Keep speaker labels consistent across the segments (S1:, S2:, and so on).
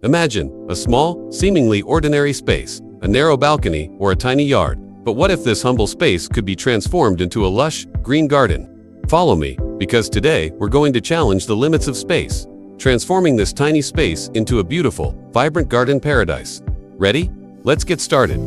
S1: Imagine a small, seemingly ordinary space, a narrow balcony, or a tiny yard. But what if this humble space could be transformed into a lush, green garden? Follow me, because today we're going to challenge the limits of space, transforming this tiny space into a beautiful, vibrant garden paradise. Ready? Let's get started.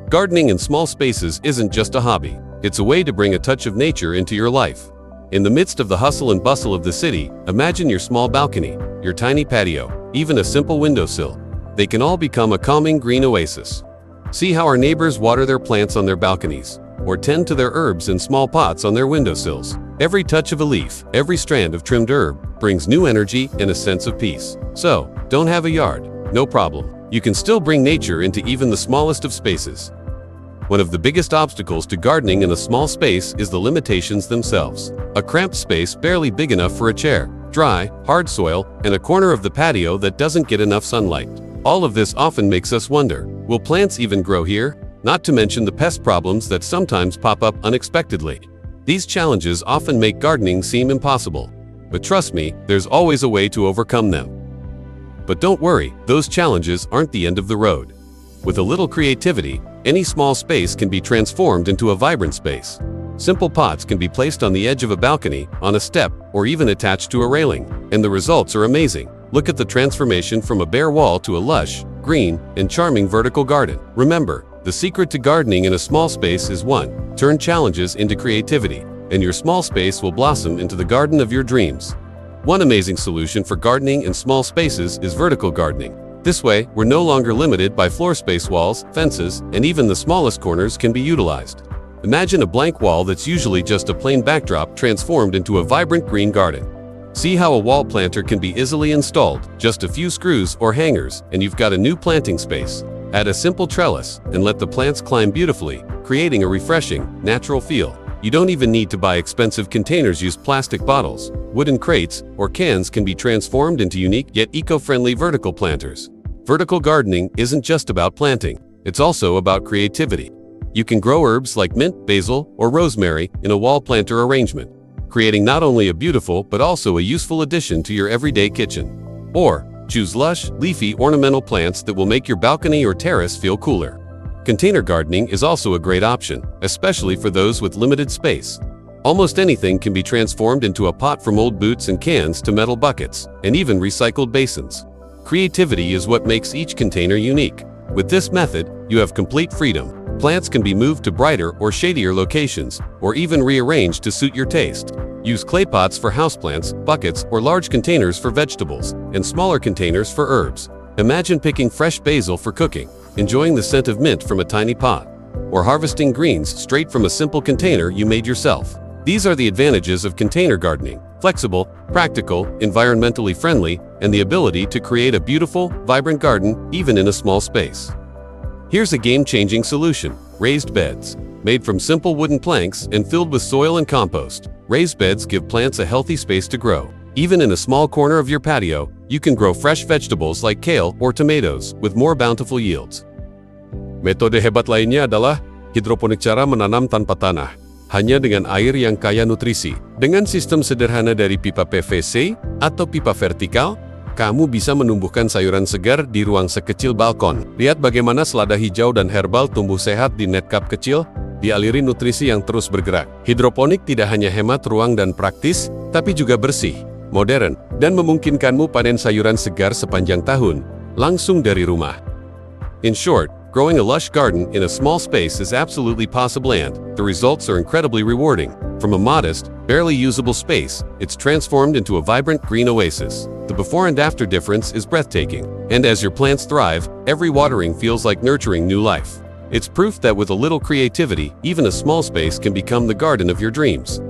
S1: Gardening in small spaces isn't just a hobby. It's a way to bring a touch of nature into your life. In the midst of the hustle and bustle of the city, imagine your small balcony, your tiny patio, even a simple windowsill. They can all become a calming green oasis. See how our neighbors water their plants on their balconies, or tend to their herbs in small pots on their windowsills. Every touch of a leaf, every strand of trimmed herb, brings new energy and a sense of peace. So, don't have a yard? No problem. You can still bring nature into even the smallest of spaces. One of the biggest obstacles to gardening in a small space is the limitations themselves. A cramped space barely big enough for a chair, dry, hard soil, and a corner of the patio that doesn't get enough sunlight. All of this often makes us wonder, will plants even grow here? Not to mention the pest problems that sometimes pop up unexpectedly. These challenges often make gardening seem impossible. But trust me, there's always a way to overcome them. But don't worry, those challenges aren't the end of the road. With a little creativity, any small space can be transformed into a vibrant space. Simple pots can be placed on the edge of a balcony, on a step, or even attached to a railing, and the results are amazing. Look at the transformation from a bare wall to a lush, green, and charming vertical garden. Remember, the secret to gardening in a small space is 1. Turn challenges into creativity, and your small space will blossom into the garden of your dreams. One amazing solution for gardening in small spaces is vertical gardening. This way, we're no longer limited by floor space. Walls, fences, and even the smallest corners can be utilized. Imagine a blank wall that's usually just a plain backdrop transformed into a vibrant green garden. See how a wall planter can be easily installed, just a few screws or hangers, and you've got a new planting space. Add a simple trellis, and let the plants climb beautifully, creating a refreshing, natural feel. You don't even need to buy expensive containers. Use plastic bottles, wooden crates, or cans can be transformed into unique yet eco-friendly vertical planters. Vertical gardening isn't just about planting, it's also about creativity. You can grow herbs like mint, basil, or rosemary in a wall planter arrangement, creating not only a beautiful but also a useful addition to your everyday kitchen. Or, choose lush, leafy ornamental plants that will make your balcony or terrace feel cooler. Container gardening is also a great option, especially for those with limited space. Almost anything can be transformed into a pot, from old boots and cans to metal buckets, and even recycled basins. Creativity is what makes each container unique. With this method, you have complete freedom. Plants can be moved to brighter or shadier locations, or even rearranged to suit your taste. Use clay pots for houseplants, buckets, or large containers for vegetables, and smaller containers for herbs. Imagine picking fresh basil for cooking, enjoying the scent of mint from a tiny pot, or harvesting greens straight from a simple container you made yourself. These are the advantages of container gardening: flexible, practical, environmentally friendly, and the ability to create a beautiful, vibrant garden even in a small space. Here's a game-changing solution: raised beds. Made from simple wooden planks and filled with soil and compost, raised beds give plants a healthy space to grow. Even in a small corner of your patio, you can grow fresh vegetables like kale or tomatoes with more bountiful yields. Metode hebat lainnya adalah hidroponik, cara menanam tanpa tanah, hanya dengan air yang kaya nutrisi. Dengan sistem sederhana dari pipa PVC atau pipa vertikal, kamu bisa menumbuhkan sayuran segar di ruang sekecil balkon. Lihat bagaimana selada hijau dan herbal tumbuh sehat di net cup kecil, dialiri nutrisi yang terus bergerak. Hidroponik tidak hanya hemat ruang dan praktis, tapi juga bersih, modern, dan memungkinkanmu panen sayuran segar sepanjang tahun, langsung dari rumah. In short, growing a lush garden in a small space is absolutely possible, and the results are incredibly rewarding. From a modest, barely usable space, it's transformed into a vibrant green oasis. The before and after difference is breathtaking, and as your plants thrive, every watering feels like nurturing new life. It's proof that with a little creativity, even a small space can become the garden of your dreams.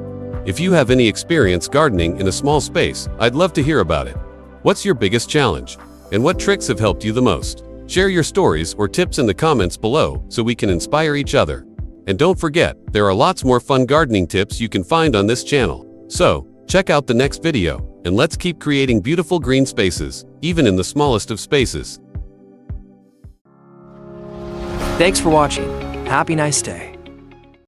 S1: If you have any experience gardening in a small space, I'd love to hear about it. What's your biggest challenge? And what tricks have helped you the most? Share your stories or tips in the comments below so we can inspire each other. And don't forget, there are lots more fun gardening tips you can find on this channel. So, check out the next video, and let's keep creating beautiful green spaces, even in the smallest of spaces.
S2: Thanks for watching. Happy nice day.